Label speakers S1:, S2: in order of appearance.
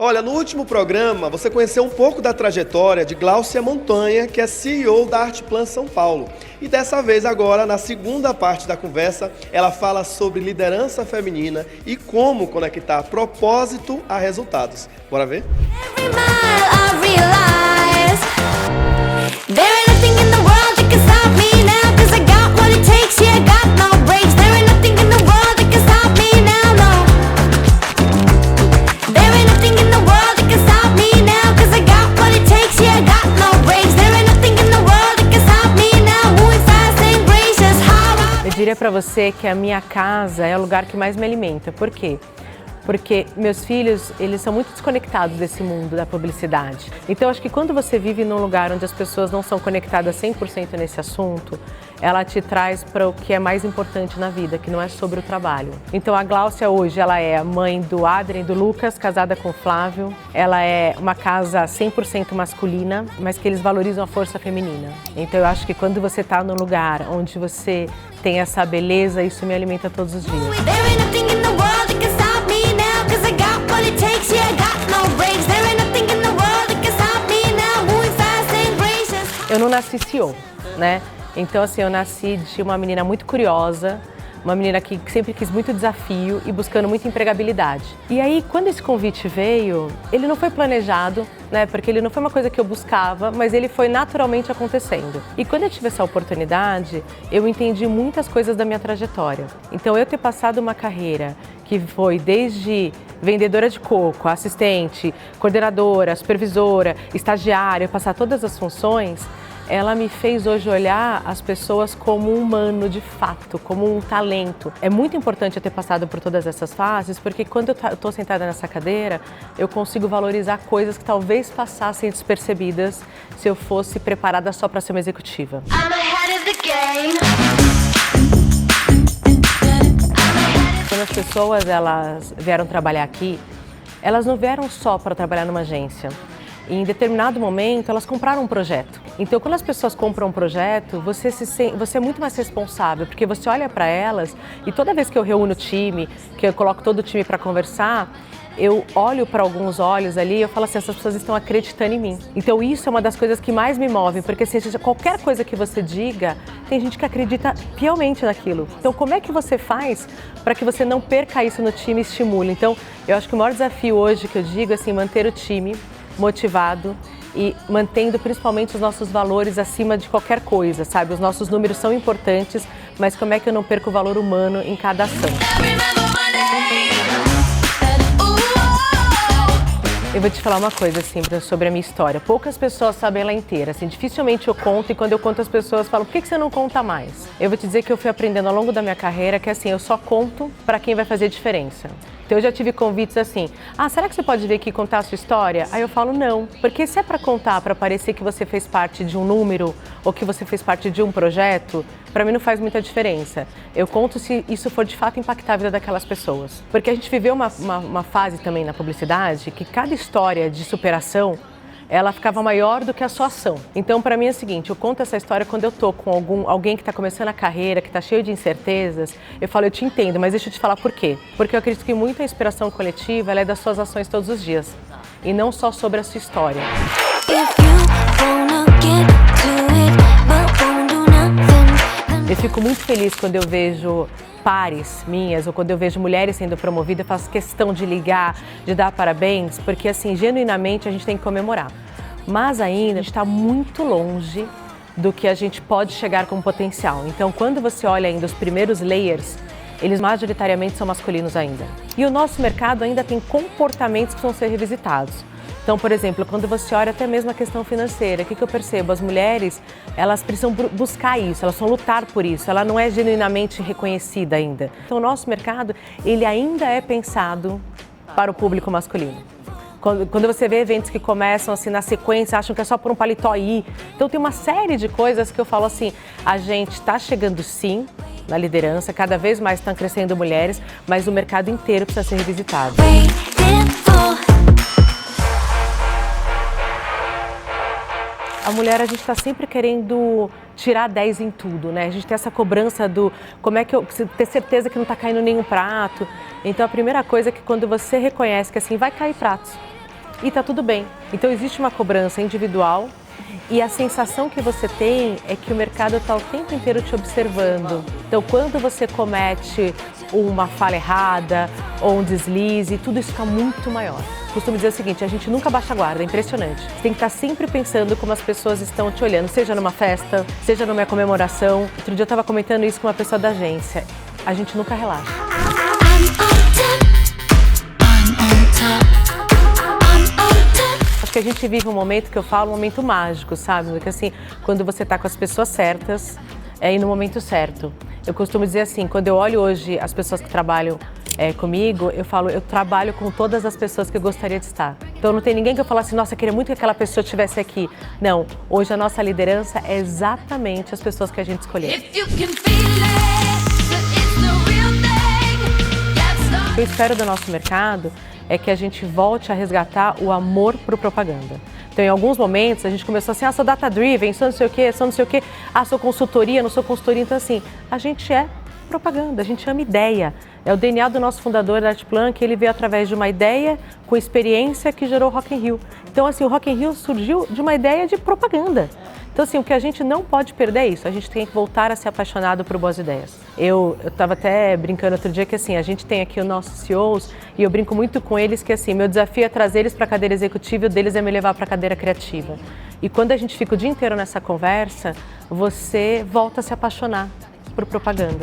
S1: Olha, no último programa você conheceu um pouco da trajetória de Gláucia Montanha, que é CEO da Artplan São Paulo. E dessa vez agora, na segunda parte da conversa, ela fala sobre liderança feminina e como conectar propósito a resultados. Bora ver?
S2: Eu diria para você que a minha casa é o lugar que mais me alimenta. Por quê? Porque meus filhos, eles são muito desconectados desse mundo da publicidade. Então, acho que quando você vive num lugar onde as pessoas não são conectadas 100% nesse assunto, ela te traz para o que é mais importante na vida, que não é sobre o trabalho. Então, a Gláucia hoje, ela é a mãe do Adrien e do Lucas, casada com o Flávio. Ela é uma casa 100% masculina, mas que eles valorizam a força feminina. Então, eu acho que quando você está num lugar onde você tem essa beleza, isso me alimenta todos os dias. Eu não nasci CEO, né? Então, assim, eu nasci de uma menina muito curiosa, uma menina que sempre quis muito desafio e buscando muita empregabilidade. E aí, quando esse convite veio, ele não foi planejado, né? Porque ele não foi uma coisa que eu buscava, mas ele foi naturalmente acontecendo. E quando eu tive essa oportunidade, eu entendi muitas coisas da minha trajetória. Então, eu ter passado uma carreira que foi desde vendedora de coco, assistente, coordenadora, supervisora, estagiária, passar todas as funções, ela me fez hoje olhar as pessoas como um humano de fato, como um talento. É muito importante eu ter passado por todas essas fases, porque quando eu estou sentada nessa cadeira, eu consigo valorizar coisas que talvez passassem despercebidas se eu fosse preparada só para ser uma executiva. Quando as pessoas elas vieram trabalhar aqui, elas não vieram só para trabalhar numa agência. Em determinado momento, elas compraram um projeto. Então, quando as pessoas compram um projeto, você é muito mais responsável, porque você olha para elas e toda vez que eu reúno o time, que eu coloco todo o time para conversar, eu olho para alguns olhos ali e eu falo assim, essas pessoas estão acreditando em mim. Então, isso é uma das coisas que mais me movem, porque seja qualquer coisa que você diga, tem gente que acredita piamente naquilo. Então, como é que você faz para que você não perca isso no time e estimule? Então, eu acho que o maior desafio hoje que eu digo é assim, manter o time motivado e mantendo principalmente os nossos valores acima de qualquer coisa, sabe? Os nossos números são importantes, mas como é que eu não perco o valor humano em cada ação? Eu vou te falar uma coisa assim sobre a minha história. Poucas pessoas sabem ela inteira, assim, dificilmente eu conto e quando eu conto as pessoas falam, por que você não conta mais? Eu vou te dizer que eu fui aprendendo ao longo da minha carreira que assim, eu só conto para quem vai fazer diferença. Então eu já tive convites assim, será que você pode vir aqui e contar a sua história? Aí eu falo, não, porque se é para contar, para parecer que você fez parte de um número ou que você fez parte de um projeto, para mim não faz muita diferença. Eu conto se isso for de fato impactar a vida daquelas pessoas. Porque a gente viveu uma fase também na publicidade que cada história de superação ela ficava maior do que a sua ação. Então, para mim é o seguinte, eu conto essa história quando eu tô com alguém que está começando a carreira, que está cheio de incertezas, eu falo, eu te entendo, mas deixa eu te falar por quê. Porque eu acredito que muita inspiração coletiva ela é das suas ações todos os dias, e não só sobre a sua história. Eu fico muito feliz quando eu vejo pares minhas, ou quando eu vejo mulheres sendo promovidas, eu faço questão de ligar, de dar parabéns, porque assim, genuinamente a gente tem que comemorar. Mas ainda a gente está muito longe do que a gente pode chegar com potencial. Então, quando você olha ainda os primeiros layers, eles majoritariamente são masculinos ainda. E o nosso mercado ainda tem comportamentos que precisam ser revisitados. Então, por exemplo, quando você olha até mesmo a questão financeira, o que eu percebo? As mulheres, elas precisam buscar isso, elas precisam lutar por isso, ela não é genuinamente reconhecida ainda. Então, o nosso mercado, ele ainda é pensado para o público masculino. Quando você vê eventos que começam assim na sequência, acham que é só por um paletó aí. Então, tem uma série de coisas que eu falo assim, a gente está chegando sim na liderança, cada vez mais estão crescendo mulheres, mas o mercado inteiro precisa ser revisitado. A mulher, a gente está sempre querendo tirar 10 em tudo, né? A gente tem essa cobrança do como é que eu ter certeza que não está caindo nenhum prato. Então, a primeira coisa é que quando você reconhece que assim, vai cair pratos, e tá tudo bem. Então existe uma cobrança individual e a sensação que você tem é que o mercado está o tempo inteiro te observando. Então quando você comete uma falha errada ou um deslize, tudo isso fica muito maior. Costumo dizer o seguinte, a gente nunca baixa a guarda, é impressionante. Você tem que estar sempre pensando como as pessoas estão te olhando, seja numa festa, seja numa comemoração. Outro dia eu estava comentando isso com uma pessoa da agência. A gente nunca relaxa. Acho que a gente vive um momento que eu falo, um momento mágico, sabe? Porque assim, quando você está com as pessoas certas e no momento certo. Eu costumo dizer assim, quando eu olho hoje as pessoas que trabalham comigo, eu falo, eu trabalho com todas as pessoas que eu gostaria de estar. Então não tem ninguém que eu falo assim, nossa, eu queria muito que aquela pessoa estivesse aqui. Não, hoje a nossa liderança é exatamente as pessoas que a gente escolheu. O que eu espero do nosso mercado é que a gente volte a resgatar o amor por propaganda. Então, em alguns momentos, a gente começou assim, sou data-driven, sou não sei o quê, sou consultoria, não sou consultoria. Então, assim, a gente é propaganda, a gente ama ideia. É o DNA do nosso fundador, Art Plan, que ele veio através de uma ideia com experiência que gerou o Rock in Rio. Então, assim, o Rock in Rio surgiu de uma ideia de propaganda. Então, assim, o que a gente não pode perder é isso. A gente tem que voltar a ser apaixonado por boas ideias. Eu estava até brincando outro dia que, assim, a gente tem aqui os nossos CEOs e eu brinco muito com eles que, assim, meu desafio é trazer eles para a cadeira executiva e o deles é me levar para a cadeira criativa. E quando a gente fica o dia inteiro nessa conversa, você volta a se apaixonar por propaganda.